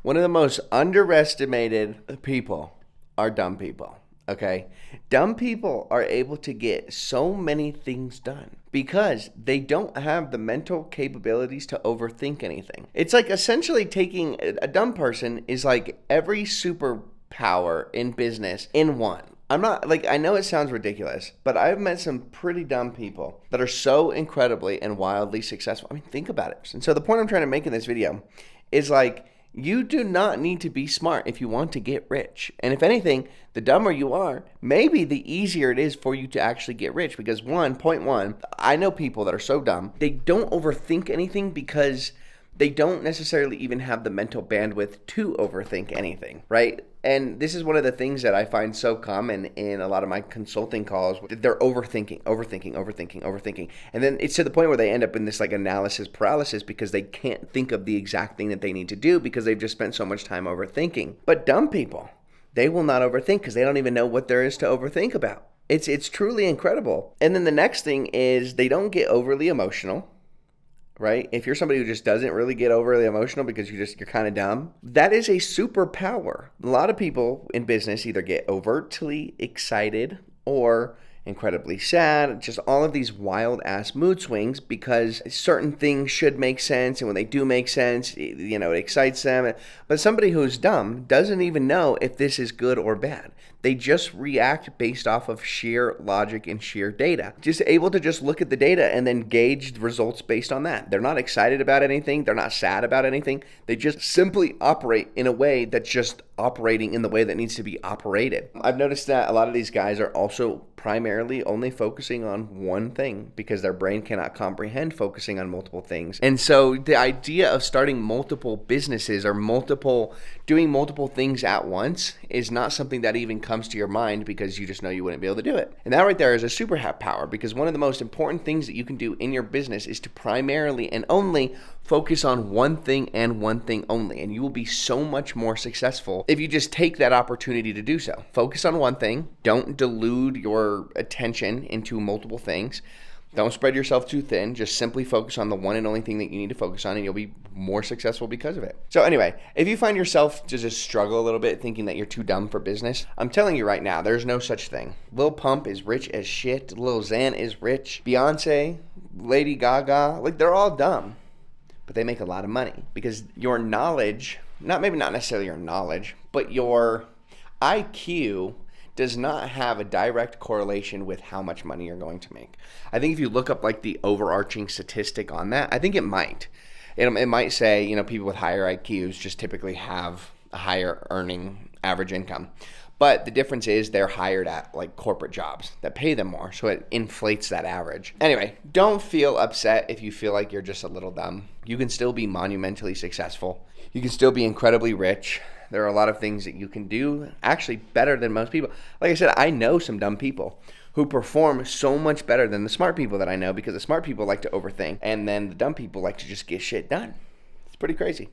One of the most underestimated people are dumb people. Okay? Dumb people are able to get so many things done because they don't have the mental capabilities to overthink anything. It's like essentially taking a dumb person is like every superpower in business in one. I'm not like, I know it sounds ridiculous, but I've met some pretty dumb people that are so incredibly and wildly successful. I mean, think about it. And so the point I'm trying to make in this video is like, you do not need to be smart if you want to get rich. And if anything, the dumber you are, maybe the easier it is for you to actually get rich. Because point one, I know people that are so dumb, they don't overthink anything because they don't necessarily even have the mental bandwidth to overthink anything, right? And this is one of the things that I find so common in a lot of my consulting calls. They're overthinking. And then it's to the point where they end up in this like analysis paralysis because they can't think of the exact thing that they need to do because they've just spent so much time overthinking. But dumb people, they will not overthink because they don't even know what there is to overthink about. It's truly incredible. And then the next thing is they don't get overly emotional. Right? If you're somebody who just doesn't really get overly emotional because you're kind of dumb, that is a superpower. A lot of people in business either get overtly excited or incredibly sad, just all of these wild ass mood swings because certain things should make sense, and when they do make sense, you know, it excites them. But somebody who's dumb doesn't even know if this is good or bad. They just react based off of sheer logic and sheer data. Just able to just look at the data and then gauge the results based on that. They're not excited about anything. They're not sad about anything. They just simply operate in a way that's just operating in the way that needs to be operated. I've noticed that a lot of these guys are also primarily only focusing on one thing because their brain cannot comprehend focusing on multiple things. And so the idea of starting multiple businesses or doing multiple things at once is not something that even comes to your mind because you just know you wouldn't be able to do it. And that right there is a superpower because one of the most important things that you can do in your business is to primarily and only focus on one thing and one thing only. And you will be so much more successful if you just take that opportunity to do so. Focus on one thing. Don't delude your attention into multiple things. Don't spread yourself too thin. Just simply focus on the one and only thing that you need to focus on, and you'll be more successful because of it. So anyway, if you find yourself to just struggle a little bit thinking that you're too dumb for business, I'm telling you right now, there's no such thing. Lil Pump is rich as shit. Lil Xan is rich. Beyonce, Lady Gaga, like they're all dumb, but they make a lot of money because your knowledge, maybe not necessarily your knowledge, but your IQ does not have a direct correlation with how much money you're going to make. I think if you look up like the overarching statistic on that, I think it might. It might say, you know, people with higher IQs just typically have a higher earning average income. But the difference is they're hired at like corporate jobs that pay them more. So it inflates that average. Anyway, don't feel upset if you feel like you're just a little dumb. You can still be monumentally successful. You can still be incredibly rich. There are a lot of things that you can do actually better than most people. Like I said, I know some dumb people who perform so much better than the smart people that I know because the smart people like to overthink and then the dumb people like to just get shit done. It's pretty crazy.